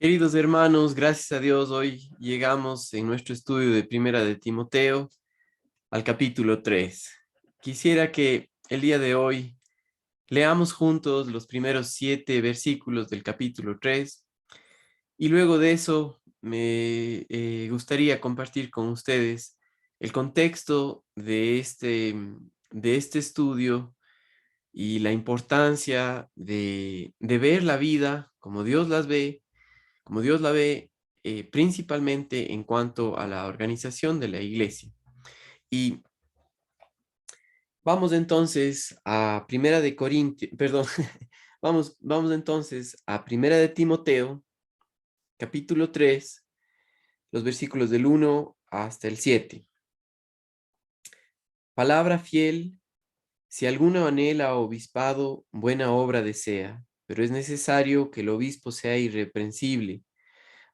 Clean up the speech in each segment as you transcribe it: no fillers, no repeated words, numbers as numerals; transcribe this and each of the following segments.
Queridos hermanos, gracias a Dios, hoy llegamos en nuestro estudio de Primera de Timoteo al capítulo 3. Quisiera que el día de hoy leamos juntos los primeros 7 versículos del capítulo 3 y luego de eso me gustaría compartir con ustedes el contexto de este estudio y la importancia de ver la vida como Dios la ve, principalmente en cuanto a la organización de la iglesia. Y vamos entonces a Primera de Corintios, perdón, vamos entonces a Primera de Timoteo, capítulo 3, los versículos del 1 hasta el 7. Palabra fiel, si alguno anhela obispado, buena obra desea, pero es necesario que el obispo sea irreprensible,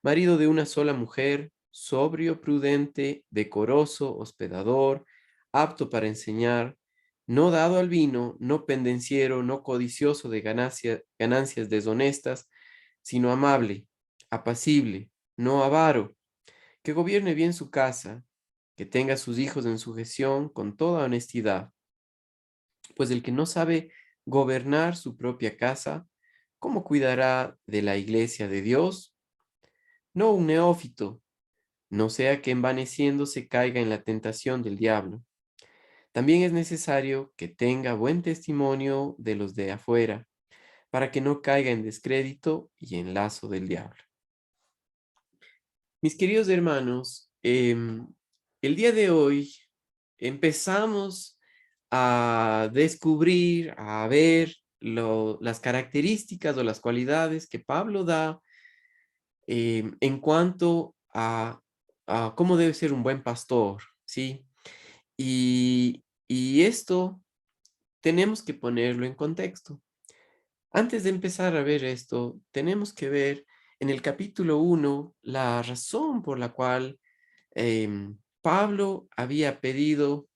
marido de una sola mujer, sobrio, prudente, decoroso, hospedador, apto para enseñar, no dado al vino, no pendenciero, no codicioso de ganancias deshonestas, sino amable, apacible, no avaro, que gobierne bien su casa, que tenga a sus hijos en sujeción con toda honestidad, pues el que no sabe gobernar su propia casa, ¿cómo cuidará de la iglesia de Dios? No un neófito, no sea que envaneciéndose caiga en la tentación del diablo. También es necesario que tenga buen testimonio de los de afuera, para que no caiga en descrédito y en lazo del diablo. Mis queridos hermanos, el día de hoy empezamos a descubrir, a ver las características o las cualidades que Pablo da en cuanto a cómo debe ser un buen pastor, ¿sí? Y esto tenemos que ponerlo en contexto. Antes de empezar a ver esto, tenemos que ver en el capítulo 1 la razón por la cual Pablo había pedido,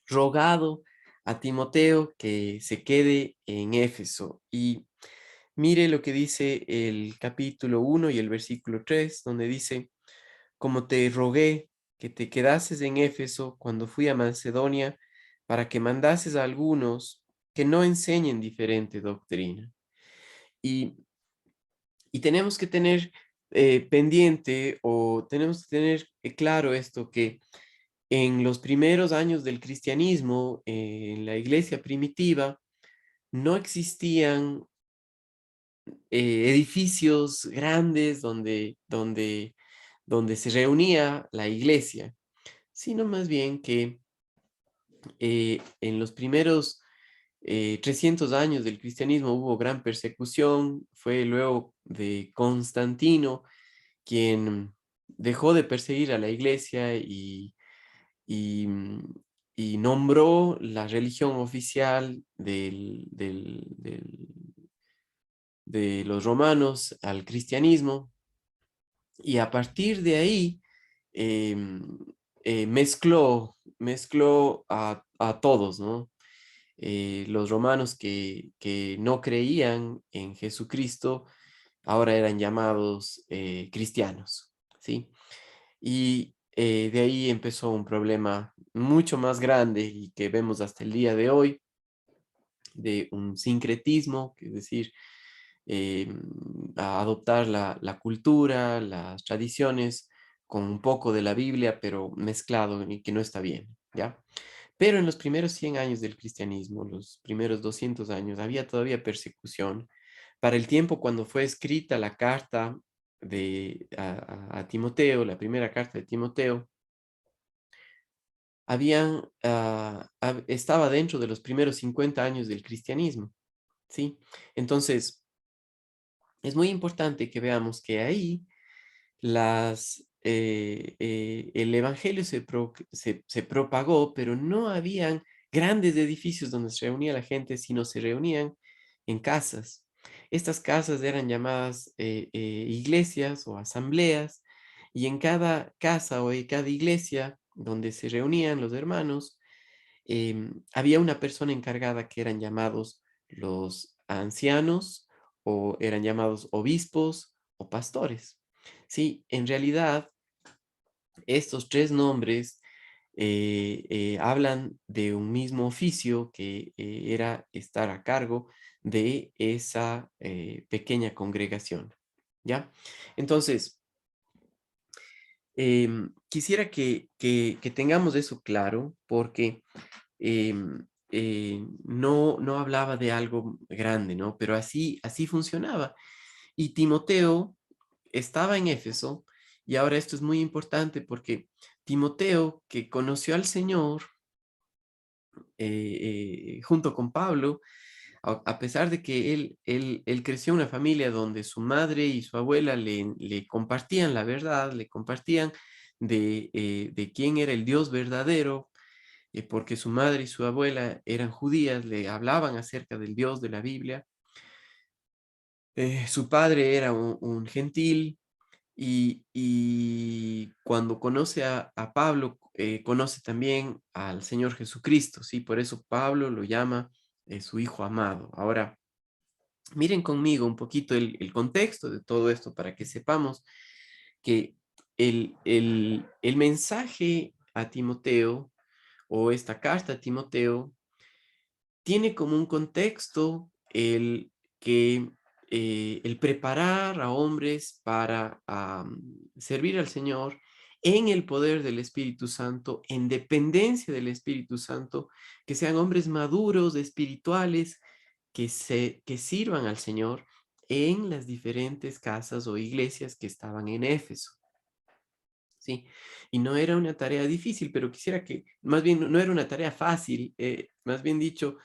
rogado a Timoteo que se quede en Éfeso. Y mire lo que dice el capítulo 1 y el versículo 3, donde dice: como te rogué que te quedases en Éfeso cuando fui a Macedonia, para que mandases a algunos que no enseñen diferente doctrina. Y, y tenemos que tener pendiente o tenemos que tener claro esto, que en los primeros años del cristianismo, en la iglesia primitiva, no existían edificios grandes donde se reunía la iglesia, sino más bien que en los primeros 300 años del cristianismo hubo gran persecución. Fue luego de Constantino quien dejó de perseguir a la iglesia y, mm, y nombró la religión oficial de los romanos al cristianismo, y a partir de ahí mezcló a todos, ¿no? Los romanos que no creían en Jesucristo ahora eran llamados cristianos, ¿sí? Y de ahí empezó un problema mucho más grande y que vemos hasta el día de hoy, de un sincretismo, que es decir, a adoptar la cultura, las tradiciones con un poco de la Biblia, pero mezclado y que no está bien, ¿ya? Pero en los primeros 100 años del cristianismo, los primeros 200 años, había todavía persecución. Para el tiempo cuando fue escrita la carta a Timoteo, la primera carta de Timoteo, estaba dentro de los primeros 50 años del cristianismo, ¿sí? Entonces, es muy importante que veamos que ahí el evangelio se propagó, pero no habían grandes edificios donde se reunía la gente, sino se reunían en casas. Estas casas eran llamadas iglesias o asambleas, y en cada casa o en cada iglesia donde se reunían los hermanos, había una persona encargada que eran llamados los ancianos, o eran llamados obispos o pastores. Sí, en realidad estos tres nombres hablan de un mismo oficio que era estar a cargo de esa pequeña congregación, ¿ya? Entonces, quisiera que tengamos eso claro porque no hablaba de algo grande, ¿no? Pero así funcionaba. Y Timoteo estaba en Éfeso, y ahora esto es muy importante porque Timoteo, que conoció al Señor junto con Pablo, a pesar de que él creció en una familia donde su madre y su abuela le compartían la verdad, le compartían de quién era el Dios verdadero, porque su madre y su abuela eran judías, le hablaban acerca del Dios de la Biblia. Su padre era un gentil, y cuando conoce a Pablo, conoce también al Señor Jesucristo, ¿sí? Por eso Pablo lo llama su hijo amado. Ahora, miren conmigo un poquito el contexto de todo esto para que sepamos que el mensaje a Timoteo, o esta carta a Timoteo, tiene como un contexto el preparar a hombres para servir al Señor en el poder del Espíritu Santo, en dependencia del Espíritu Santo, que sean hombres maduros, espirituales, que sirvan al Señor en las diferentes casas o iglesias que estaban en Éfeso. Sí, y no era una tarea difícil, pero quisiera que, más bien, no era una tarea fácil, más bien dicho,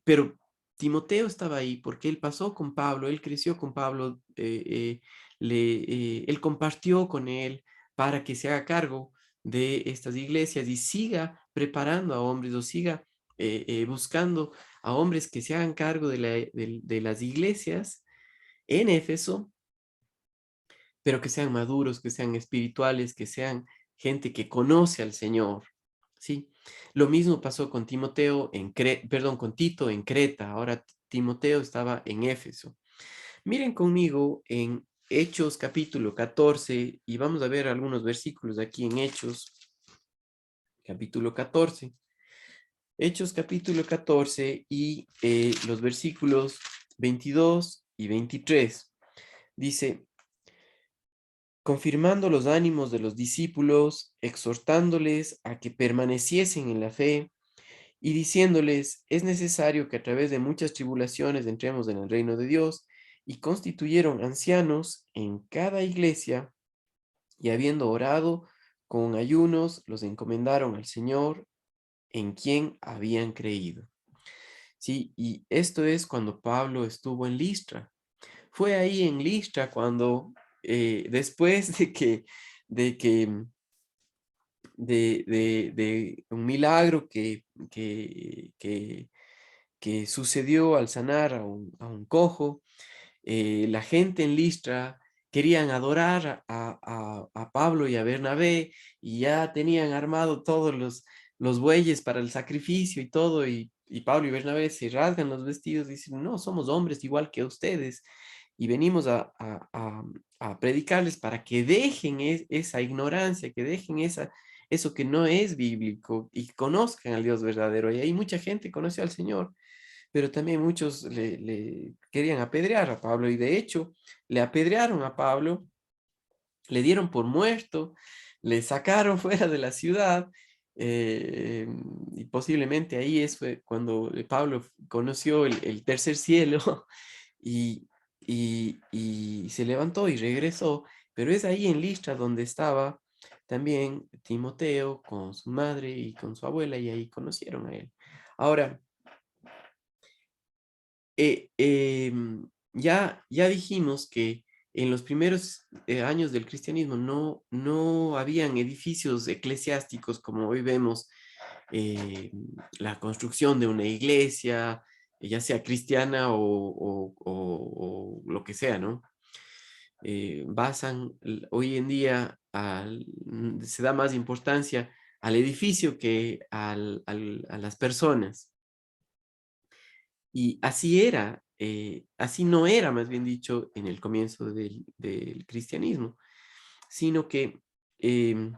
pero Timoteo estaba ahí porque él pasó con Pablo, él creció con Pablo, él compartió con él para que se haga cargo de estas iglesias y siga preparando a hombres o siga buscando a hombres que se hagan cargo de las iglesias en Éfeso, pero que sean maduros, que sean espirituales, que sean gente que conoce al Señor, ¿sí? Lo mismo pasó con Timoteo perdón, con Tito en Creta. Ahora Timoteo estaba en Éfeso. Miren conmigo en Hechos capítulo 14 y vamos a ver algunos versículos aquí en Hechos capítulo 14. Hechos capítulo 14 y los versículos 22 y 23. Dice: confirmando los ánimos de los discípulos, exhortándoles a que permaneciesen en la fe y diciéndoles, es necesario que a través de muchas tribulaciones entremos en el reino de Dios, y constituyeron ancianos en cada iglesia, y habiendo orado con ayunos, los encomendaron al Señor en quien habían creído. Sí, y esto es cuando Pablo estuvo en Listra. Fue ahí en Listra cuando, después de que de un milagro que sucedió al sanar a un cojo, la gente en Listra querían adorar a Pablo y a Bernabé, y ya tenían armado todos los bueyes para el sacrificio y todo, y Pablo y Bernabé se rasgan los vestidos y dicen, no, somos hombres igual que ustedes, y venimos a predicarles para que dejen esa ignorancia, que dejen eso que no es bíblico y conozcan al Dios verdadero. Y ahí mucha gente conoce al Señor, pero también muchos le querían apedrear a Pablo, y de hecho le apedrearon a Pablo, le dieron por muerto, le sacaron fuera de la ciudad, y posiblemente ahí fue cuando Pablo conoció el tercer cielo y, y se levantó y regresó, pero es ahí en Listra donde estaba también Timoteo con su madre y con su abuela, y ahí conocieron a él. Ahora, ya dijimos que en los primeros años del cristianismo no habían edificios eclesiásticos como hoy vemos, eh, la construcción de una iglesia, ya sea cristiana o lo que sea, ¿no? Hoy en día se da más importancia al edificio que a las personas. Y así era así no era, más bien dicho, en el comienzo del cristianismo, sino que em,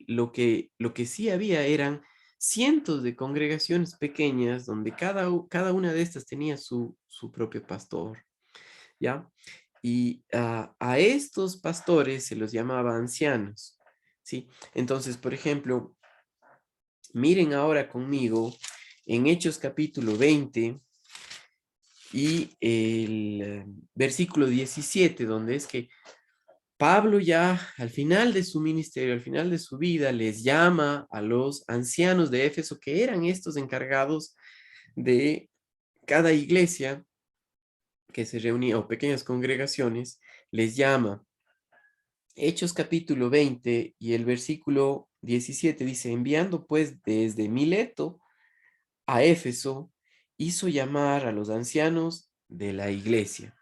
lo que sí había eran cientos de congregaciones pequeñas donde cada una de estas tenía su propio pastor, ¿ya? Y a estos pastores se los llamaba ancianos, ¿sí? Entonces, por ejemplo, miren ahora conmigo en Hechos capítulo 20 y el versículo 17, donde es que Pablo ya al final de su ministerio, al final de su vida, les llama a los ancianos de Éfeso, que eran estos encargados de cada iglesia que se reunía, o pequeñas congregaciones, les llama. Hechos capítulo 20 y el versículo 17 dice, enviando pues desde Mileto a Éfeso, hizo llamar a los ancianos de la iglesia,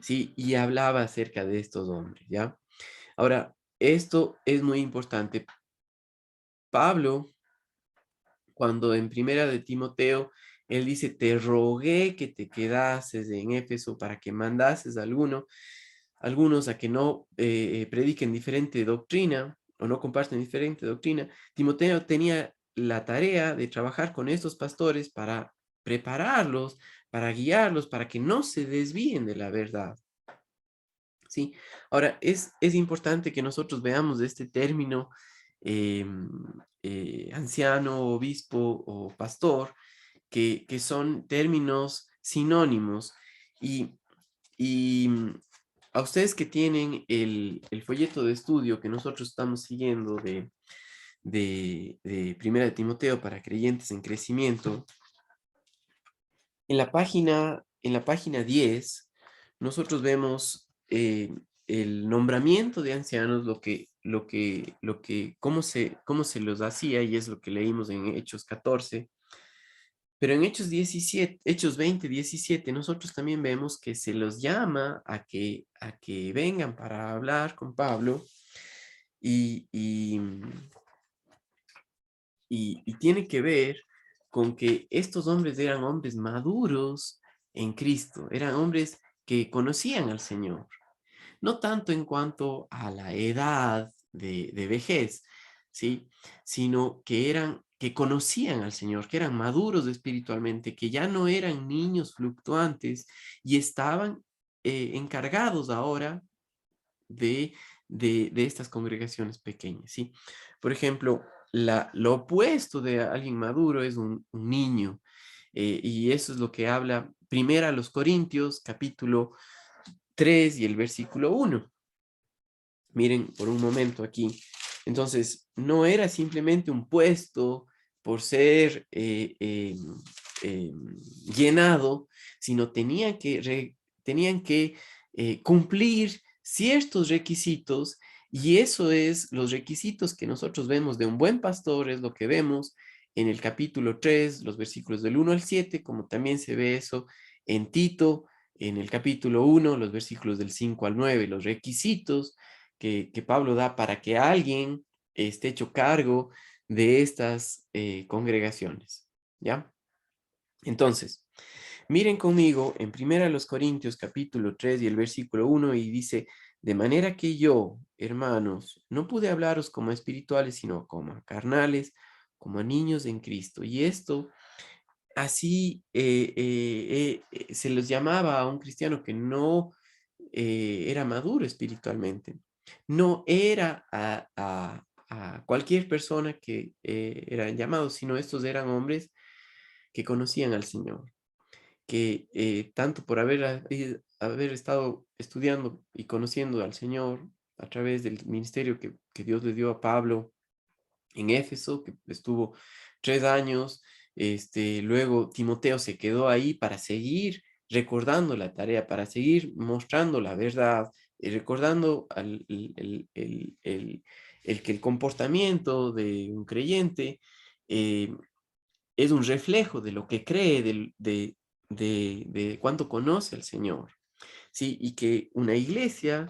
¿sí? Y hablaba acerca de estos hombres, ¿ya? Ahora, esto es muy importante. Pablo, cuando en primera de Timoteo, él dice, te rogué que te quedases en Éfeso para que mandases a algunos a que no prediquen diferente doctrina o no comparten diferente doctrina. Timoteo tenía la tarea de trabajar con estos pastores para prepararlos, para guiarlos, para que no se desvíen de la verdad. ¿Sí? Ahora, es importante que nosotros veamos este término anciano, obispo o pastor, que son términos sinónimos. Y, y a ustedes que tienen el folleto de estudio que nosotros estamos siguiendo de Primera de Timoteo para creyentes en crecimiento, en la página 10 nosotros vemos el nombramiento de ancianos, cómo se los hacía, y es lo que leímos en Hechos 14. Pero en Hechos 17, Hechos 20, 17, nosotros también vemos que se los llama a que vengan para hablar con Pablo y, y, y tiene que ver con que estos hombres eran hombres maduros en Cristo, eran hombres que conocían al Señor, no tanto en cuanto a la edad de vejez, ¿sí? Sino que conocían al Señor, que eran maduros espiritualmente, que ya no eran niños fluctuantes y estaban encargados ahora de, de estas congregaciones pequeñas, ¿sí? Por ejemplo, lo opuesto de alguien maduro es un niño, y eso es lo que habla primero a los Corintios, capítulo 3 y el versículo 1. Miren por un momento aquí. Entonces, no era simplemente un puesto por ser llenado, sino tenían que cumplir ciertos requisitos, y eso es los requisitos que nosotros vemos de un buen pastor, es lo que vemos en el capítulo 3 los versículos del 1 al 7, como también se ve eso en Tito, en el capítulo 1 los versículos del 5 al 9, los requisitos que Pablo da para que alguien esté hecho cargo de estas congregaciones, ¿ya? Entonces, miren conmigo en Primera los Corintios capítulo 3 y el versículo 1 y dice, de manera que yo, hermanos, no pude hablaros como a espirituales, sino como a carnales, como a niños en Cristo. Y esto, así se los llamaba a un cristiano que no era maduro espiritualmente. No era a cualquier persona que eran llamados, sino estos eran hombres que conocían al Señor, que tanto por haber estado estudiando y conociendo al Señor a través del ministerio que Dios le dio a Pablo en Éfeso, que estuvo 3 años. Luego Timoteo se quedó ahí para seguir recordando la tarea, para seguir mostrando la verdad, recordando el que el comportamiento de un creyente eh, es un reflejo de lo que cree, de cuánto conoce al Señor, ¿sí? Y que una iglesia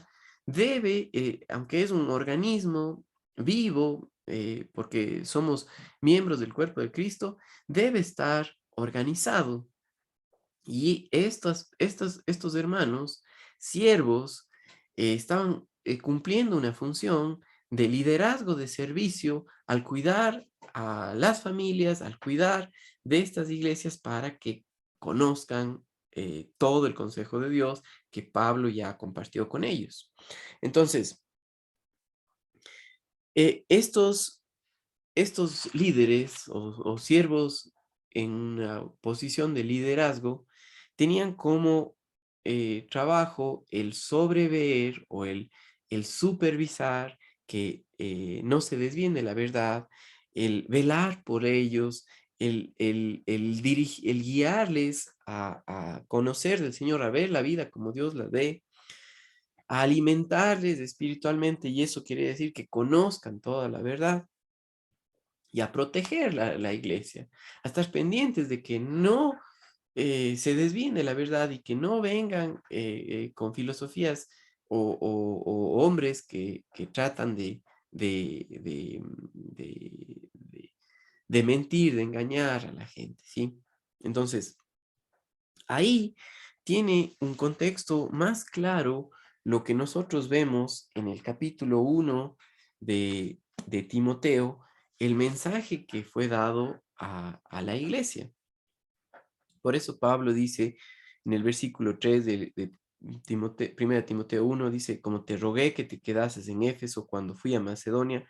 debe, aunque es un organismo vivo, porque somos miembros del cuerpo de Cristo, debe estar organizado Y estos hermanos, siervos, estaban cumpliendo una función de liderazgo, de servicio, al cuidar a las familias, al cuidar de estas iglesias para que conozcan todo el consejo de Dios que Pablo ya compartió con ellos. Entonces, estos líderes o siervos en una posición de liderazgo tenían como trabajo el sobrever o el supervisar que no se desvíen de la verdad, el velar por ellos, el guiarles a conocer del Señor, a ver la vida como Dios la ve, a alimentarles espiritualmente, y eso quiere decir que conozcan toda la verdad y a proteger la iglesia, a estar pendientes de que no se desvíen de la verdad y que no vengan con filosofías o hombres que tratan de mentir, de engañar a la gente, ¿sí? Entonces, ahí tiene un contexto más claro lo que nosotros vemos en el capítulo 1 de Timoteo, el mensaje que fue dado a la iglesia. Por eso Pablo dice en el versículo 3 de Timoteo, 1 Timoteo 1, dice, como te rogué que te quedases en Éfeso cuando fui a Macedonia,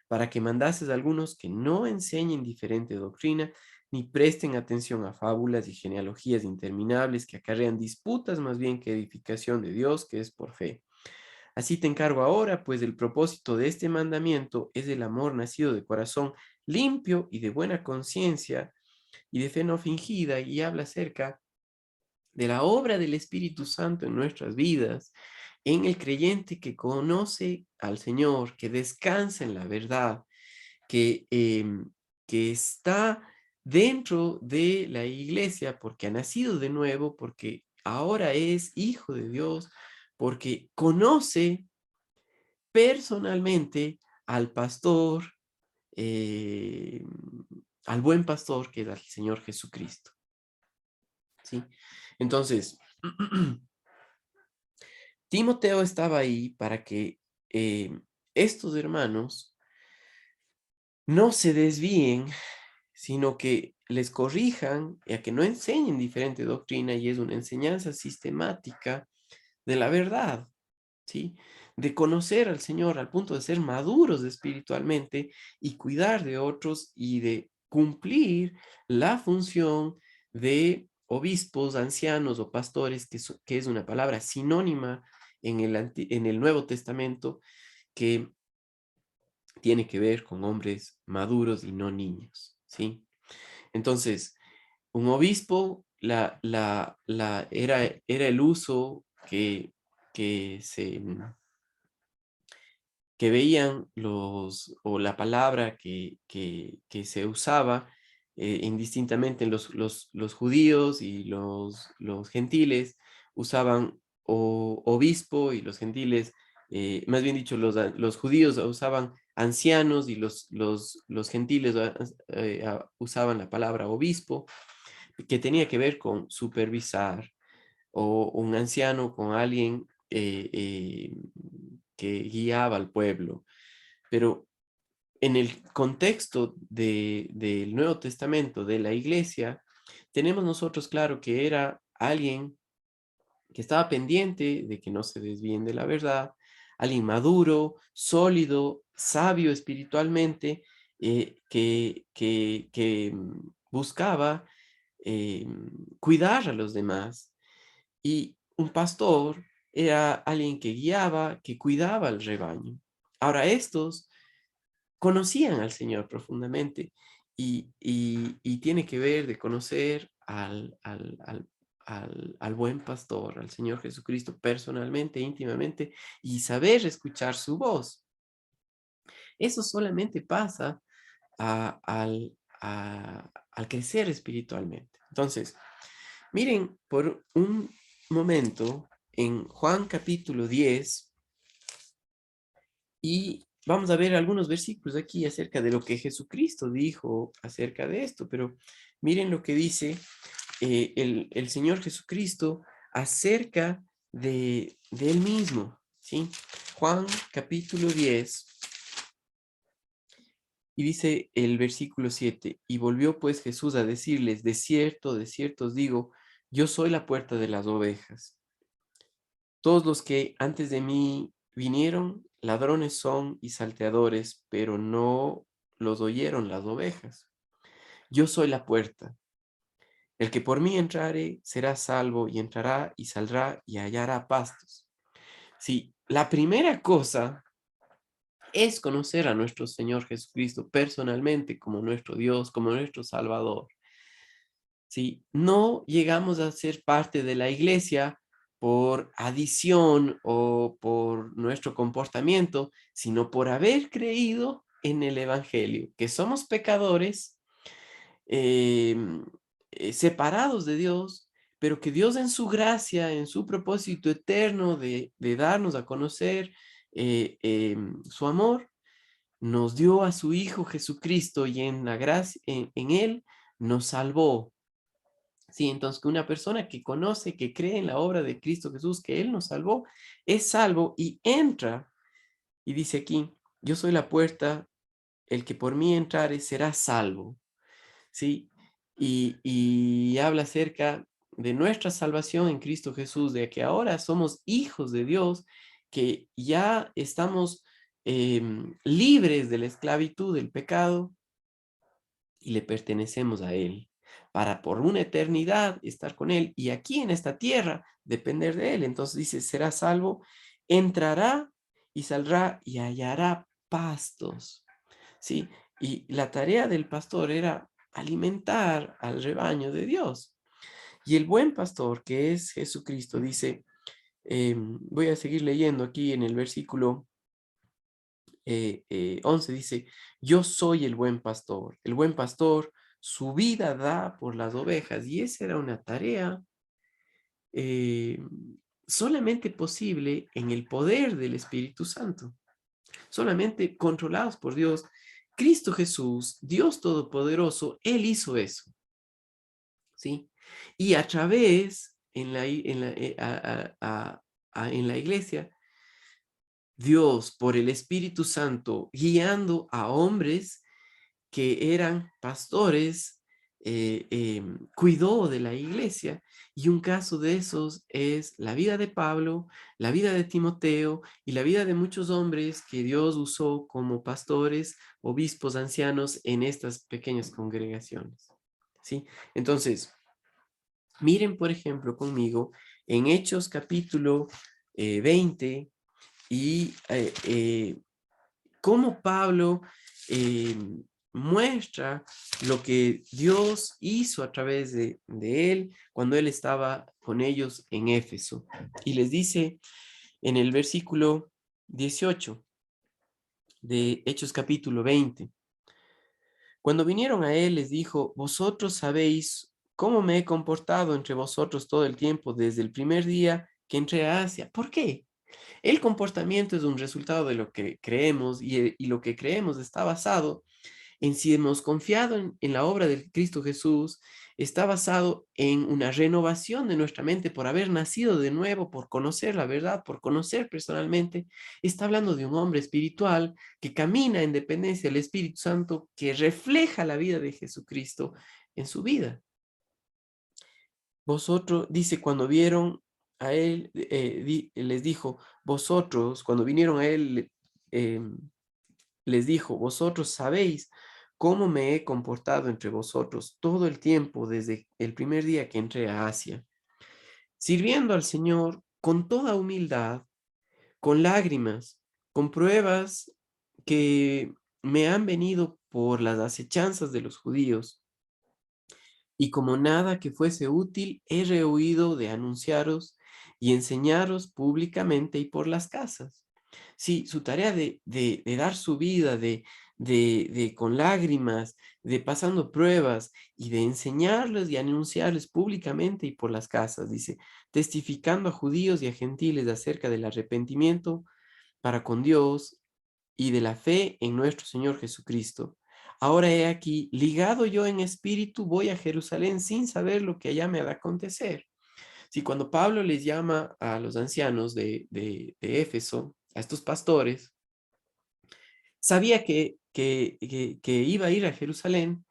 para que mandases a algunos que no enseñen diferente doctrina, ni presten atención a fábulas y genealogías interminables que acarrean disputas más bien que edificación de Dios, que es por fe. Así te encargo ahora, pues el propósito de este mandamiento es el amor nacido de corazón limpio y de buena conciencia y de fe no fingida, y habla acerca de la obra del Espíritu Santo en nuestras vidas, en el creyente que conoce al Señor, que descansa en la verdad, que, que está dentro de la iglesia porque ha nacido de nuevo, porque ahora es hijo de Dios, porque conoce personalmente al pastor, eh, al buen pastor que es el Señor Jesucristo, ¿sí? Entonces, Timoteo estaba ahí para que estos hermanos no se desvíen, sino que les corrijan y a que no enseñen diferente doctrina, y es una enseñanza sistemática de la verdad, ¿sí? De conocer al Señor al punto de ser maduros espiritualmente y cuidar de otros y de cumplir la función de obispos, ancianos o pastores, que es una palabra sinónima en el Nuevo Testamento, que tiene que ver con hombres maduros y no niños, ¿sí? Entonces, un obispo era el uso que veían o la palabra que se usaba indistintamente en los judíos y los gentiles usaban obispo, y los gentiles, más bien dicho, los judíos usaban ancianos, y los gentiles usaban la palabra obispo, que tenía que ver con supervisar, o un anciano con alguien que guiaba al pueblo. Pero en el contexto del Nuevo Testamento, de la iglesia, tenemos nosotros claro que era alguien que estaba pendiente de que no se desvíen de la verdad, alguien maduro, sólido, sabio espiritualmente, que buscaba cuidar a los demás. Y un pastor era alguien que guiaba, que cuidaba al rebaño. Ahora, estos conocían al Señor profundamente, y tiene que ver de conocer al buen pastor, al Señor Jesucristo personalmente, íntimamente, y saber escuchar su voz. Eso solamente pasa al crecer espiritualmente. Entonces, miren por un momento en Juan capítulo 10, y vamos a ver algunos versículos aquí acerca de lo que Jesucristo dijo acerca de esto, pero miren lo que dice el Señor Jesucristo acerca de Él mismo, ¿sí? Juan capítulo 10 y dice el versículo 7, y volvió pues Jesús a decirles, de cierto os digo, yo soy la puerta de las ovejas. Todos los que antes de mí vinieron, ladrones son y salteadores, pero no los oyeron las ovejas. Yo soy la puerta. El que por mí entrare será salvo y entrará y saldrá y hallará pastos. Sí, la primera cosa es conocer a nuestro Señor Jesucristo personalmente como nuestro Dios, como nuestro Salvador. Sí, no llegamos a ser parte de la iglesia por adición o por nuestro comportamiento, sino por haber creído en el Evangelio, que somos pecadores, em, separados de Dios, pero que Dios en su gracia, en su propósito eterno de darnos a conocer su amor, nos dio a su Hijo Jesucristo y en la gracia, en Él nos salvó. Sí, entonces que una persona que conoce, que cree en la obra de Cristo Jesús, que Él nos salvó, es salvo y entra, y dice aquí, yo soy la puerta, el que por mí entrare será salvo, ¿sí? Y habla acerca de nuestra salvación en Cristo Jesús, de que ahora somos hijos de Dios, que ya estamos libres de la esclavitud del pecado, y le pertenecemos a Él, para por una eternidad estar con Él y aquí en esta tierra depender de Él. Entonces dice, será salvo, entrará y saldrá y hallará pastos, ¿sí? Y la tarea del pastor era alimentar al rebaño de Dios. Y el buen pastor, que es Jesucristo, dice, voy a seguir leyendo aquí en el versículo 11 dice, yo soy el buen pastor su vida da por las ovejas, y esa era una tarea eh, solamente posible en el poder del Espíritu Santo, solamente controlados por Dios. Cristo Jesús, Dios Todopoderoso, Él hizo eso, ¿sí? Y a través, en la iglesia, Dios, por el Espíritu Santo, guiando a hombres que eran pastores, cuidó de la iglesia. Y un caso de esos es la vida de Pablo, la vida de Timoteo y la vida de muchos hombres que Dios usó como pastores, obispos, ancianos en estas pequeñas congregaciones. ¿Sí? Entonces, miren, por ejemplo, conmigo en Hechos capítulo 20 y cómo Pablo eh, muestra lo que Dios hizo a través de él cuando él estaba con ellos en Éfeso. Y les dice en el versículo 18 de Hechos capítulo 20, cuando vinieron a él les dijo, vosotros sabéis cómo me he comportado entre vosotros todo el tiempo desde el primer día que entré a Asia. ¿Por qué? El comportamiento es un resultado de lo que creemos y lo que creemos está basado en si hemos confiado en la obra de Cristo Jesús, está basado en una renovación de nuestra mente por haber nacido de nuevo, por conocer la verdad, por conocer personalmente. Está hablando de un hombre espiritual que camina en dependencia del Espíritu Santo, que refleja la vida de Jesucristo en su vida. Vosotros, dice, cuando vieron a él, les dijo, vosotros, cuando vinieron a él, les dijo, vosotros sabéis cómo me he comportado entre vosotros todo el tiempo desde el primer día que entré a Asia, sirviendo al Señor con toda humildad, con lágrimas, con pruebas que me han venido por las acechanzas de los judíos, y como nada que fuese útil, he rehuido de anunciaros y enseñaros públicamente y por las casas. Sí, su tarea de dar su vida, de con lágrimas, de pasando pruebas y de enseñarles y anunciarles públicamente y por las casas, dice, testificando a judíos y a gentiles acerca del arrepentimiento para con Dios y de la fe en nuestro Señor Jesucristo. Ahora he aquí, ligado yo en espíritu, voy a Jerusalén sin saber lo que allá me ha de acontecer. Si cuando Pablo les llama a los ancianos de Éfeso, a estos pastores, sabía que iba a ir a Jerusalén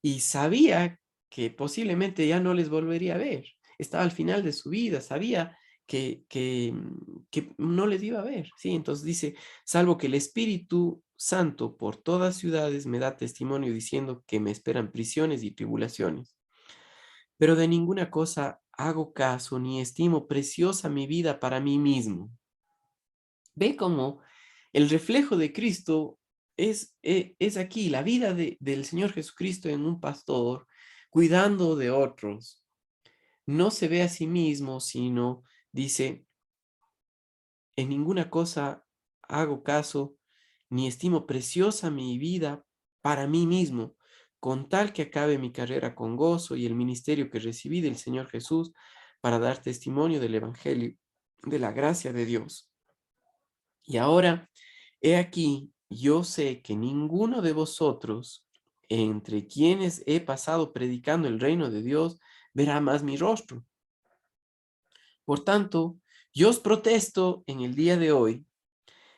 y sabía que posiblemente ya no les volvería a ver. Estaba al final de su vida, sabía que no les iba a ver, ¿sí? Entonces dice, salvo que el Espíritu Santo por todas ciudades me da testimonio diciendo que me esperan prisiones y tribulaciones. Pero de ninguna cosa hago caso ni estimo preciosa mi vida para mí mismo. Ve cómo el reflejo de Cristo es aquí, la vida del Señor Jesucristo en un pastor, cuidando de otros. No se ve a sí mismo, sino dice, en ninguna cosa hago caso, ni estimo preciosa mi vida para mí mismo, con tal que acabe mi carrera con gozo y el ministerio que recibí del Señor Jesús para dar testimonio del Evangelio, de la gracia de Dios. Y ahora, he aquí, yo sé que ninguno de vosotros, entre quienes he pasado predicando el reino de Dios, verá más mi rostro. Por tanto, yo os protesto en el día de hoy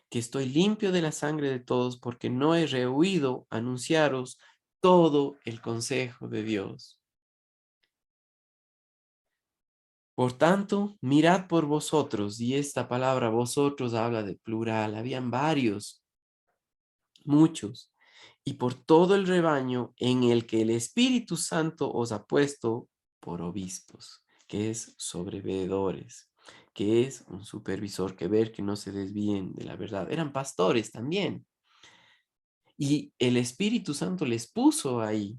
que estoy limpio de la sangre de todos porque no he rehuido anunciaros todo el consejo de Dios. Por tanto, mirad por vosotros, y esta palabra vosotros habla de plural, habían varios, muchos, y por todo el rebaño en el que el Espíritu Santo os ha puesto por obispos, que es sobreveedores, que es un supervisor, que ver que no se desvíen de la verdad. Eran pastores también. Y el Espíritu Santo les puso ahí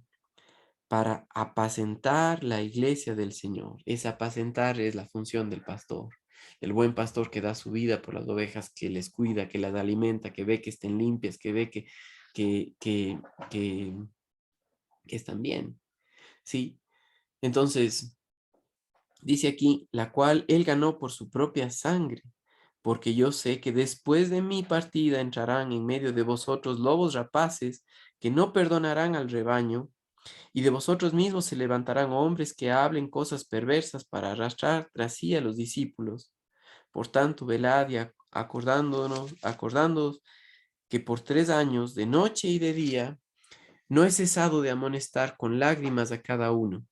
para apacentar la iglesia del Señor. Ese apacentar es la función del pastor. El buen pastor que da su vida por las ovejas, que les cuida, que las alimenta, que ve que estén limpias, que ve que, que, que, que están bien. ¿Sí? Entonces, dice aquí, la cual él ganó por su propia sangre, porque yo sé que después de mi partida entrarán en medio de vosotros lobos rapaces que no perdonarán al rebaño, y de vosotros mismos se levantarán hombres que hablen cosas perversas para arrastrar tras sí a los discípulos. Por tanto, velad y acordándoos que por 3 años, de noche y de día, no he cesado de amonestar con lágrimas a cada uno.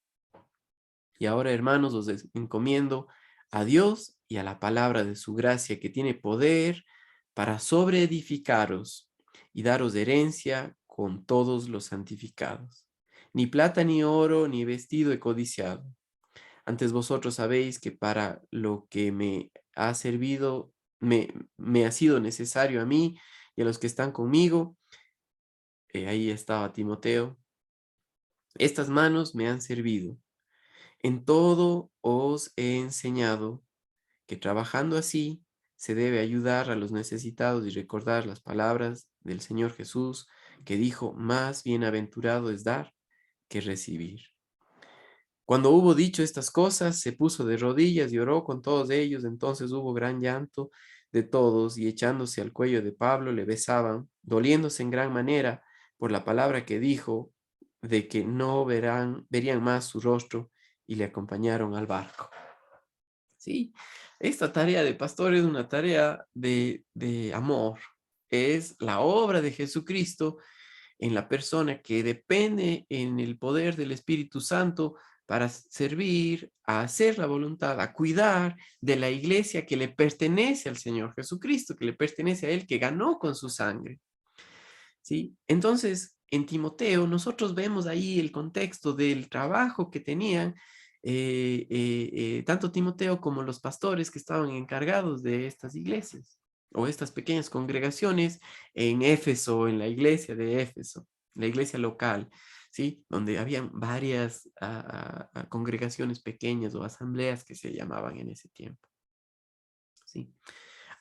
Y ahora, hermanos, os encomiendo a Dios y a la palabra de su gracia que tiene poder para sobreedificaros y daros herencia con todos los santificados. Ni plata ni oro ni vestido he codiciado. Antes vosotros sabéis que para lo que me ha servido, me ha sido necesario a mí y a los que están conmigo, ahí estaba Timoteo, estas manos me han servido. En todo os he enseñado que trabajando así se debe ayudar a los necesitados y recordar las palabras del Señor Jesús, que dijo, más bienaventurado es dar que recibir. Cuando hubo dicho estas cosas, se puso de rodillas y oró con todos ellos. Entonces hubo gran llanto de todos, y echándose al cuello de Pablo le besaban, doliéndose en gran manera por la palabra que dijo, de que no verían más su rostro, y le acompañaron al barco. Sí, esta tarea de pastor es una tarea de amor. Es la obra de Jesucristo en la persona que depende en el poder del Espíritu Santo para servir, a hacer la voluntad, a cuidar de la iglesia que le pertenece al Señor Jesucristo, que le pertenece a Él, que ganó con su sangre. ¿Sí? Entonces, en Timoteo, nosotros vemos ahí el contexto del trabajo que tenían tanto Timoteo como los pastores que estaban encargados de estas iglesias o estas pequeñas congregaciones en Éfeso, en la iglesia de Éfeso, la iglesia local, ¿sí? Donde habían varias congregaciones pequeñas o asambleas que se llamaban en ese tiempo, ¿sí?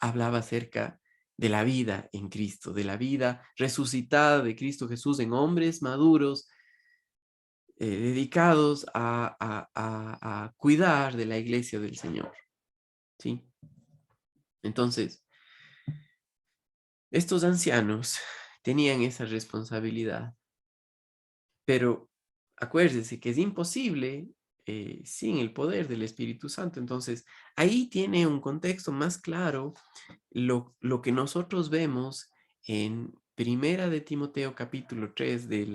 Hablaba acerca de la vida en Cristo, de la vida resucitada de Cristo Jesús en hombres maduros, dedicados a cuidar de la iglesia del Señor, ¿sí? Entonces, estos ancianos tenían esa responsabilidad Pero acuérdese que es imposible sin el poder del Espíritu Santo. Entonces, ahí tiene un contexto más claro lo que nosotros vemos en Primera de Timoteo capítulo 3 de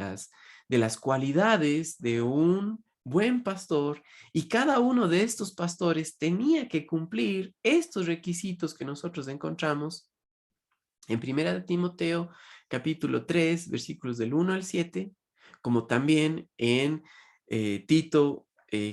las cualidades de un buen pastor, y cada uno de estos pastores tenía que cumplir estos requisitos que nosotros encontramos en Primera de Timoteo, capítulo 3, versículos del 1 al 7, como también en Tito,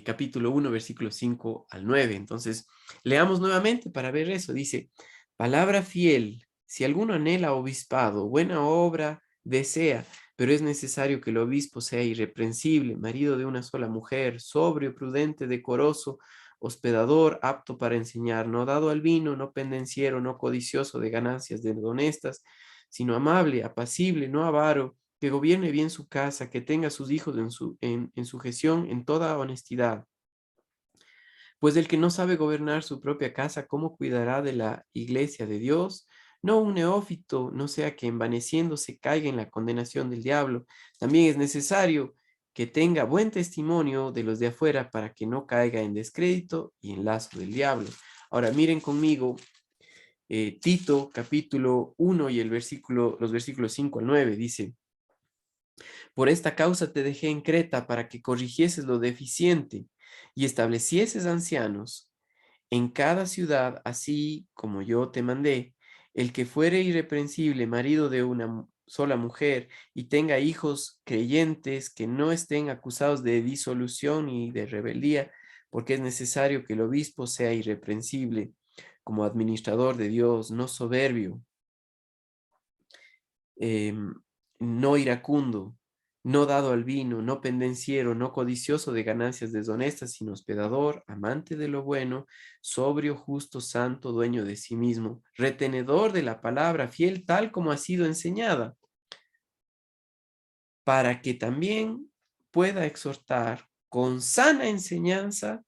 capítulo 1, versículos 5 al 9. Entonces, leamos nuevamente para ver eso. Dice, palabra fiel, si alguno anhela obispado, buena obra desea, pero es necesario que el obispo sea irreprensible, marido de una sola mujer, sobrio, prudente, decoroso, hospedador, apto para enseñar, no dado al vino, no pendenciero, no codicioso de ganancias deshonestas, sino amable, apacible, no avaro, que gobierne bien su casa, que tenga a sus hijos en sujeción en toda honestidad. Pues el que no sabe gobernar su propia casa, ¿cómo cuidará de la iglesia de Dios? No un neófito, no sea que envaneciéndose caiga en la condenación del diablo. También es necesario que tenga buen testimonio de los de afuera para que no caiga en descrédito y en lazo del diablo. Ahora miren conmigo Tito capítulo 1 y los versículos 5 al 9. Dice, por esta causa te dejé en Creta para que corrigieses lo deficiente y establecieses ancianos en cada ciudad, así como yo te mandé. El que fuere irreprensible, marido de una sola mujer, y tenga hijos creyentes que no estén acusados de disolución y de rebeldía, porque es necesario que el obispo sea irreprensible como administrador de Dios, no soberbio, em, no iracundo, no dado al vino, no pendenciero, no codicioso de ganancias deshonestas, sino hospedador, amante de lo bueno, sobrio, justo, santo, dueño de sí mismo, retenedor de la palabra, fiel tal como ha sido enseñada, para que también pueda exhortar con sana enseñanza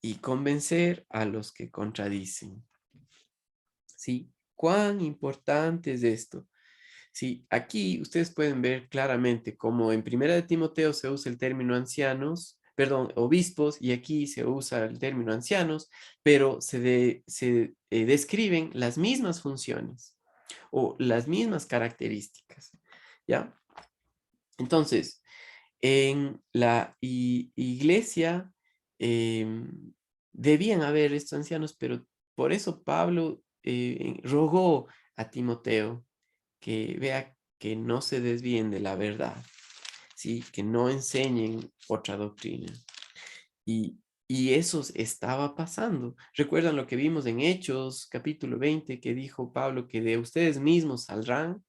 y convencer a los que contradicen. ¿Sí? ¿Cuán importante es esto? Sí, aquí ustedes pueden ver claramente cómo en Primera de Timoteo se usa el término ancianos, perdón, obispos, y aquí se usa el término ancianos, pero se describen las mismas funciones o las mismas características, ¿ya? Entonces, en la iglesia debían haber estos ancianos, pero por eso Pablo rogó a Timoteo que vea que no se desvíen de la verdad, ¿sí? Que no enseñen otra doctrina. Y, y eso estaba pasando. ¿Recuerdan lo que vimos en Hechos, capítulo 20, que dijo Pablo que de ustedes mismos saldrán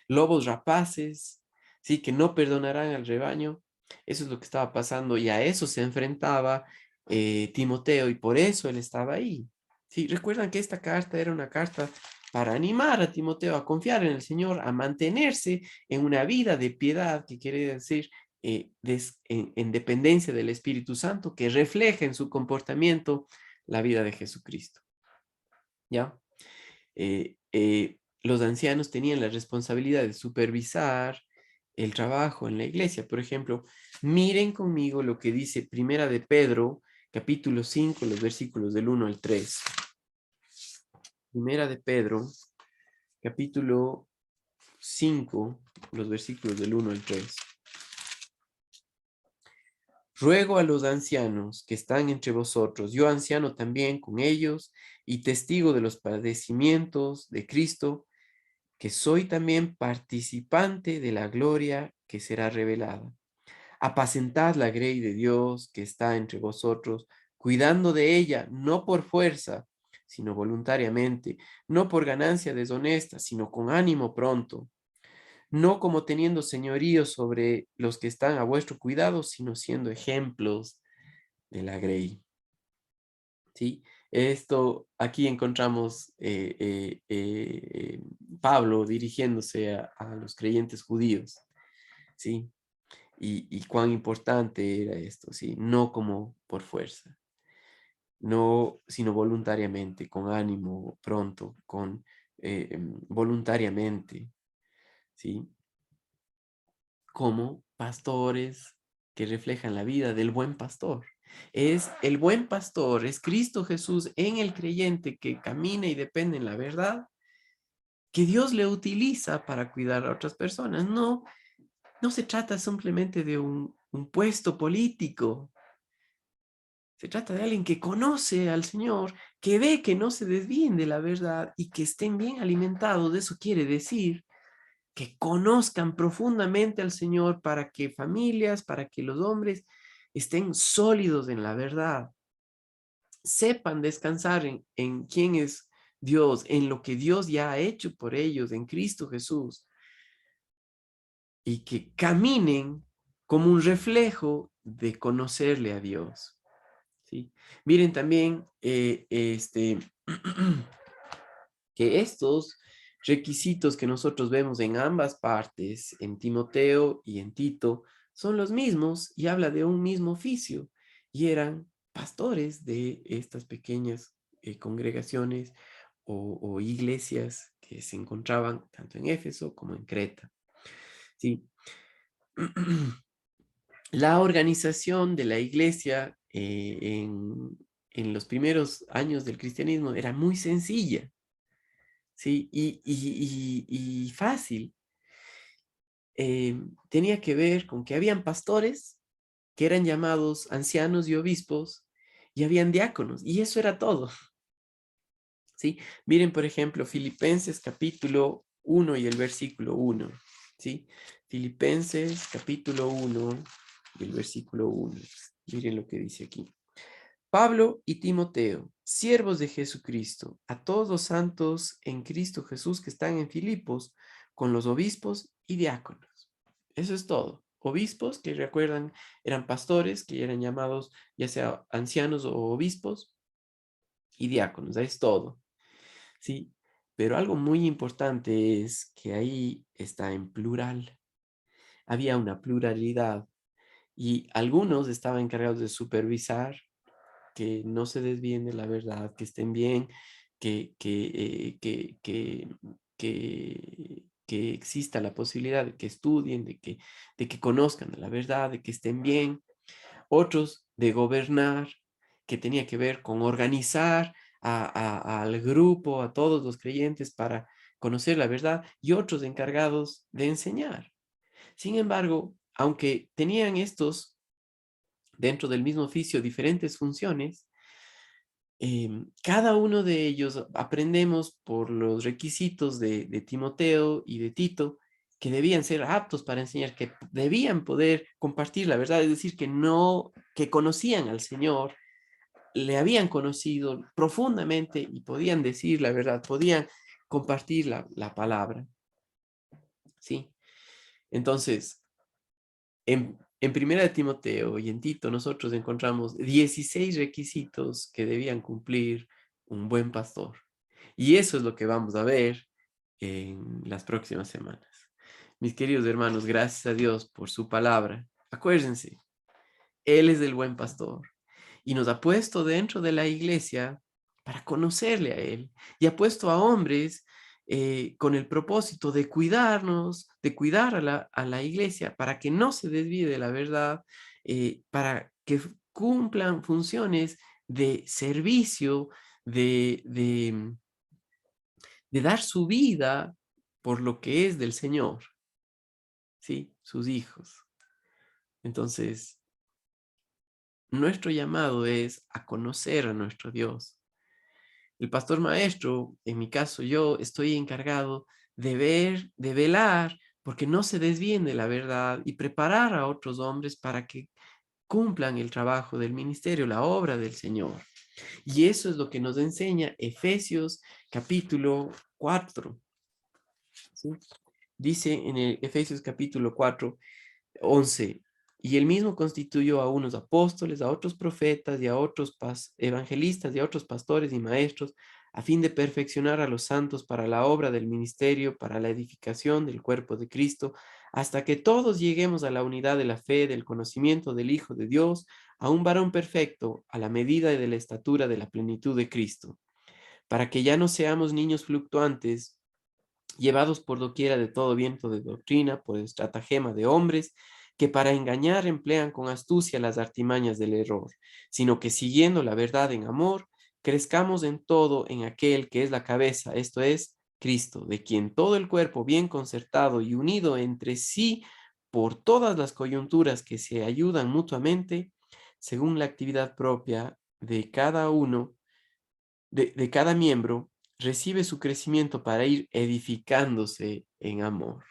lobos rapaces, ¿sí? Que no perdonarán al rebaño? Eso es lo que estaba pasando y a eso se enfrentaba Timoteo y por eso él estaba ahí. ¿Sí? Recuerdan que esta carta era una carta para animar a Timoteo a confiar en el Señor, a mantenerse en una vida de piedad, que quiere decir en dependencia del Espíritu Santo, que refleja en su comportamiento la vida de Jesucristo. ¿Ya? Los ancianos tenían la responsabilidad de supervisar el trabajo en la iglesia. Por ejemplo, miren conmigo lo que dice Primera de Pedro, capítulo 5, los versículos del 1 al 3. Primera de Pedro, capítulo 5, los versículos del 1 al 3. Ruego a los ancianos que están entre vosotros, yo anciano también con ellos y testigo de los padecimientos de Cristo, que soy también participante de la gloria que será revelada. Apacentad la grey de Dios que está entre vosotros, cuidando de ella, no por fuerza, sino voluntariamente, no por ganancia deshonesta, sino con ánimo pronto, no como teniendo señorío sobre los que están a vuestro cuidado, sino siendo ejemplos de la grey. ¿Sí? Esto, aquí encontramos Pablo dirigiéndose a los creyentes judíos, ¿sí? Y cuán importante era esto, ¿sí? No como por fuerza, no, sino voluntariamente, con ánimo pronto, voluntariamente, ¿sí? Como pastores que reflejan la vida del buen pastor. Es el buen pastor, es Cristo Jesús en el creyente que camina y depende en la verdad, que Dios le utiliza para cuidar a otras personas. No, no se trata simplemente de un puesto político. Se trata de alguien que conoce al Señor, que ve que no se desvíen de la verdad y que estén bien alimentados. Eso quiere decir que conozcan profundamente al Señor para que familias, para que los hombres estén sólidos en la verdad, sepan descansar en quién es Dios, en lo que Dios ya ha hecho por ellos, en Cristo Jesús, y que caminen como un reflejo de conocerle a Dios. ¿Sí? Miren también que estos requisitos que nosotros vemos en ambas partes, en Timoteo y en Tito, son los mismos y habla de un mismo oficio. Y eran pastores de estas pequeñas congregaciones o iglesias que se encontraban tanto en Éfeso como en Creta. ¿Sí? La organización de la iglesia en los primeros años del cristianismo era muy sencilla, ¿sí? Y fácil. Tenía que ver con que habían pastores que eran llamados ancianos y obispos y habían diáconos, y eso era todo, ¿sí? Miren, por ejemplo, Filipenses capítulo 1 y el versículo 1, ¿sí? Filipenses capítulo 1 y el versículo 1. Miren lo que dice aquí. Pablo y Timoteo, siervos de Jesucristo, a todos los santos en Cristo Jesús que están en Filipos, con los obispos y diáconos. Eso es todo. Obispos, que recuerdan, eran pastores, que eran llamados ya sea ancianos o obispos, y diáconos, es todo. ¿Sí? Pero algo muy importante es que ahí está en plural. Había una pluralidad y algunos estaban encargados de supervisar que no se desvíen de la verdad, que estén bien, que, que, que exista la posibilidad de que estudien, de que conozcan la verdad, de que estén bien. Otros de gobernar, que tenía que ver con organizar al grupo, a todos los creyentes para conocer la verdad, y otros encargados de enseñar. Sin embargo, aunque tenían estos dentro del mismo oficio diferentes funciones, cada uno de ellos aprendemos por los requisitos de Timoteo y de Tito que debían ser aptos para enseñar, que debían poder compartir la verdad, es decir, que no, que conocían al Señor, le habían conocido profundamente y podían decir la verdad, podían compartir la palabra, ¿sí? Entonces, en Primera de Timoteo y en Tito nosotros encontramos 16 requisitos que debían cumplir un buen pastor. Y eso es lo que vamos a ver en las próximas semanas. Mis queridos hermanos, gracias a Dios por su palabra. Acuérdense, Él es el buen pastor y nos ha puesto dentro de la iglesia para conocerle a Él y ha puesto a hombres con el propósito de cuidarnos, de cuidar a la iglesia para que no se desvíe de la verdad, para que cumplan funciones de servicio, de dar su vida por lo que es del Señor, ¿sí? Sus hijos. Entonces, nuestro llamado es a conocer a nuestro Dios. El pastor maestro, en mi caso yo, estoy encargado de ver, de velar, porque no se desvíen de la verdad y preparar a otros hombres para que cumplan el trabajo del ministerio, la obra del Señor. Y eso es lo que nos enseña Efesios capítulo 4. ¿Sí? Dice en el Efesios capítulo 4, 11, y él mismo constituyó a unos apóstoles, a otros profetas y a otros evangelistas y a otros pastores y maestros, a fin de perfeccionar a los santos para la obra del ministerio, para la edificación del cuerpo de Cristo, hasta que todos lleguemos a la unidad de la fe, del conocimiento del Hijo de Dios, a un varón perfecto, a la medida de la estatura de la plenitud de Cristo, para que ya no seamos niños fluctuantes, llevados por doquiera de todo viento de doctrina, por estratagema de hombres, que para engañar emplean con astucia las artimañas del error, sino que siguiendo la verdad en amor, crezcamos en todo en aquel que es la cabeza, esto es, Cristo, de quien todo el cuerpo bien concertado y unido entre sí por todas las coyunturas que se ayudan mutuamente, según la actividad propia de cada uno, de cada miembro, recibe su crecimiento para ir edificándose en amor.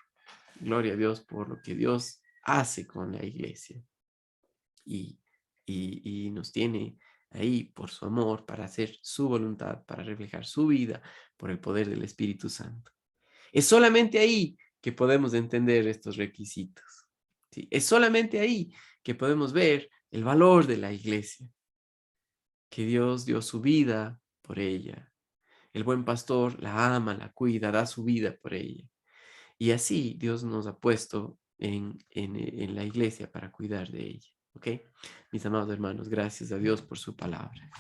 Gloria a Dios por lo que Dios hace con la iglesia y, y nos tiene ahí por su amor, para hacer su voluntad, para reflejar su vida por el poder del Espíritu Santo. Es solamente ahí que podemos entender estos requisitos. ¿Sí? Es solamente ahí que podemos ver el valor de la iglesia, que Dios dio su vida por ella. El buen pastor la ama, la cuida, da su vida por ella. Y así Dios nos ha puesto en la iglesia para cuidar de ella. ¿Ok? Mis amados hermanos, gracias a Dios por su palabra.